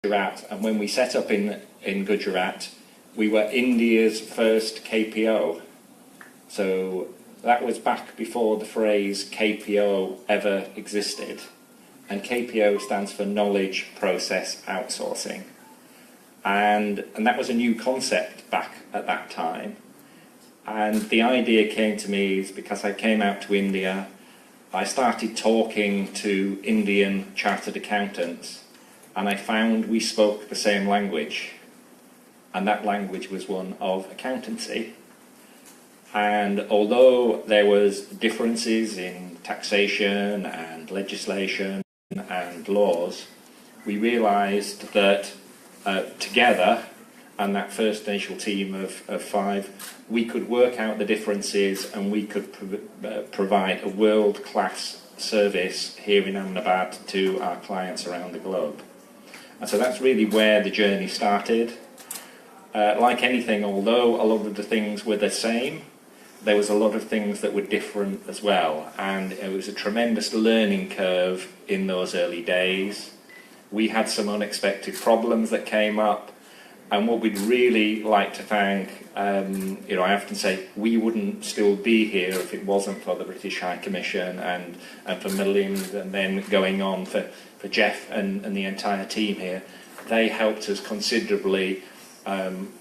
Gujarat, and when we set up in Gujarat, we were India's first KPO. So that was back before the phrase KPO ever existed. And KPO stands for Knowledge Process Outsourcing. And that was a new concept back at that time. And the idea came to me is because I came out to India, I started talking to Indian chartered accountants, and I found we spoke the same language. And that language was one of accountancy. And although there was differences in taxation and legislation and laws, we realised that together, and that first initial team of 5, we could work out the differences and we could provide a world-class service here in Ahmedabad to our clients around the globe. And so that's really where the journey started. Like anything, although a lot of the things were the same, there was a lot of things that were different as well, and it was a tremendous learning curve in those early days. We had some unexpected problems that came up, and what we'd really like to thank, I often say we wouldn't still be here if it wasn't for the British High Commission and for Millions, and then going on for Jeff and the entire team here. They helped us considerably,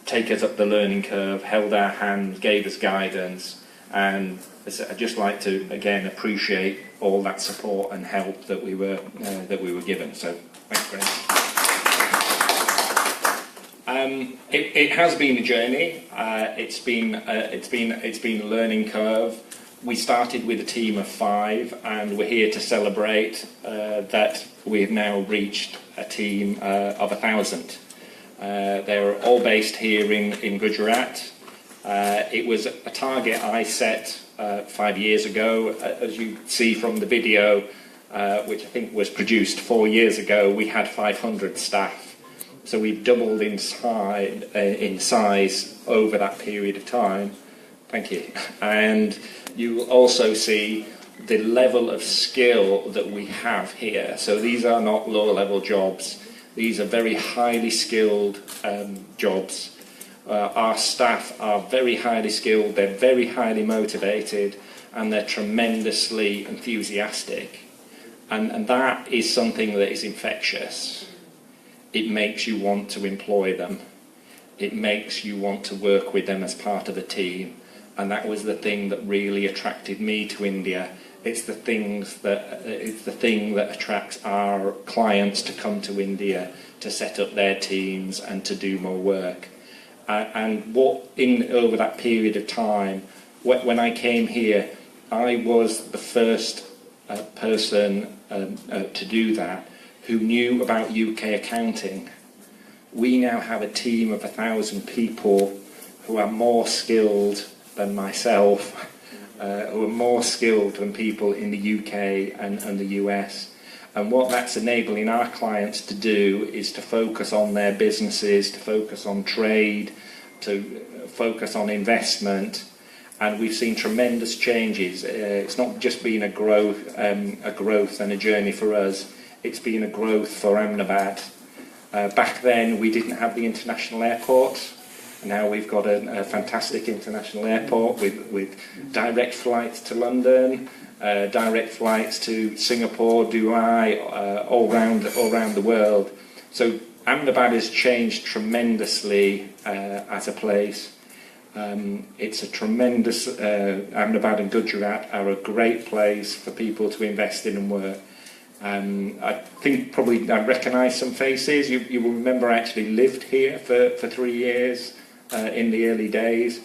take us up the learning curve, held our hand, gave us guidance, and I'd just like to again appreciate all that support and help that we were given. So thanks very much. It has been a journey. It's been a learning curve. We started with a team of 5, and we're here to celebrate that we have now reached a team of 1,000. They're all based here in Gujarat. It was a target I set 5 years ago. As you see from the video, which I think was produced 4 years ago, we had 500 staff. So we've doubled in size over that period of time. Thank you. And you will also see the level of skill that we have here. So these are not low-level jobs. These are very highly skilled jobs. Our staff are very highly skilled, they're very highly motivated, and they're tremendously enthusiastic. And that is something that is infectious. It makes you want to employ them. It makes you want to work with them as part of a team. And that was the thing that really attracted me to India. It's the thing that attracts our clients to come to India, to set up their teams and to do more work. And over that period of time, when I came here, I was the first person to do that, who knew about UK accounting. We now have a team of 1,000 people who are more skilled than myself, who are more skilled than people in the UK and the US. And what that's enabling our clients to do is to focus on their businesses, to focus on trade, to focus on investment. And we've seen tremendous changes. It's not just been a growth and a journey for us. It's been a growth for Ahmedabad. Back then, we didn't have the international airport. Now we've got a fantastic international airport with direct flights to London, direct flights to Singapore, Dubai, all round the world. So Ahmedabad has changed tremendously as a place. It's a tremendous, Ahmedabad and Gujarat are a great place for people to invest in and work. I think probably I recognise some faces. You will remember I actually lived here for 3 years in the early days.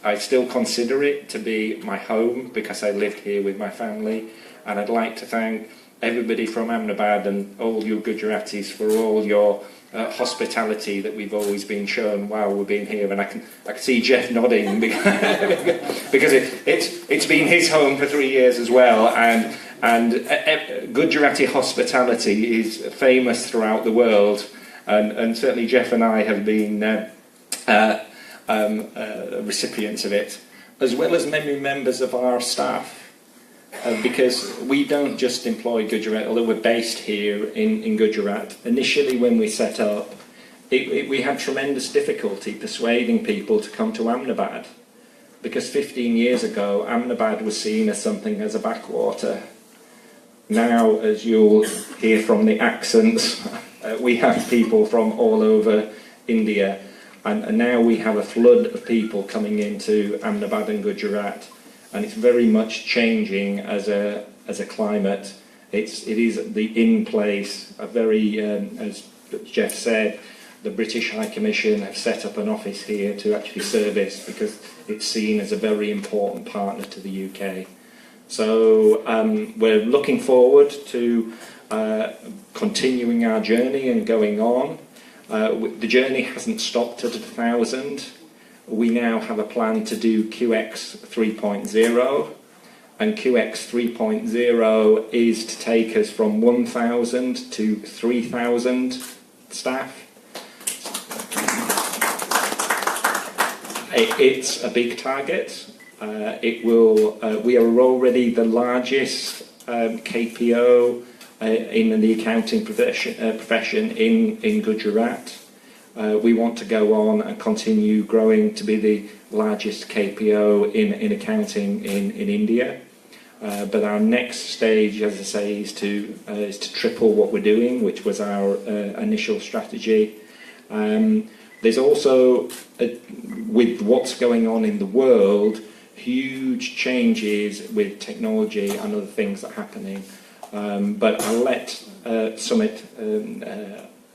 I still consider it to be my home because I lived here with my family, and I'd like to thank everybody from Ahmedabad and all you Gujaratis for all your hospitality that we've always been shown while we've been here. And I can see Jeff nodding because it's been his home for 3 years as well, and Gujarati hospitality is famous throughout the world, and certainly Jeff and I have been recipients of it, as well as many members of our staff. because we don't just employ Gujarat, although we're based here in Gujarat. Initially, when we set up, we had tremendous difficulty persuading people to come to Ahmedabad, because 15 years ago, Ahmedabad was seen as something as a backwater. Now, as you'll hear from the accents, we have people from all over India, and now we have a flood of people coming into Ahmedabad and Gujarat, and it's very much changing as a climate. It is the in place, a very, as Jeff said, the British High Commission have set up an office here to actually service, because it's seen as a very important partner to the UK. So we're looking forward to continuing our journey and going on. The journey hasn't stopped at 1,000. We now have a plan to do QX 3.0, and QX 3.0 is to take us from 1,000 to 3,000 staff. It's a big target. We are already the largest KPO in the accounting profession in Gujarat. We want to go on and continue growing to be the largest KPO in accounting in India. But our next stage, as I say, is to triple what we're doing, which was our initial strategy. There's also, with what's going on in the world, huge changes with technology and other things that are happening. But I'll let Sumit,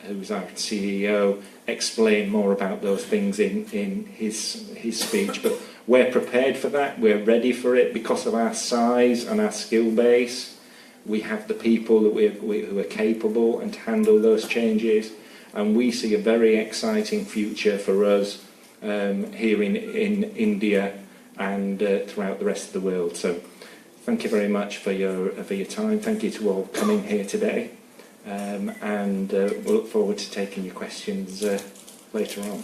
who's our CEO, explain more about those things in his speech. But we're prepared for that. We're ready for it because of our size and our skill base. We have the people that who are capable and to handle those changes. And we see a very exciting future for us here in India and throughout the rest of the world. So thank you very much for your time. Thank you to all coming here today. And we'll look forward to taking your questions later on.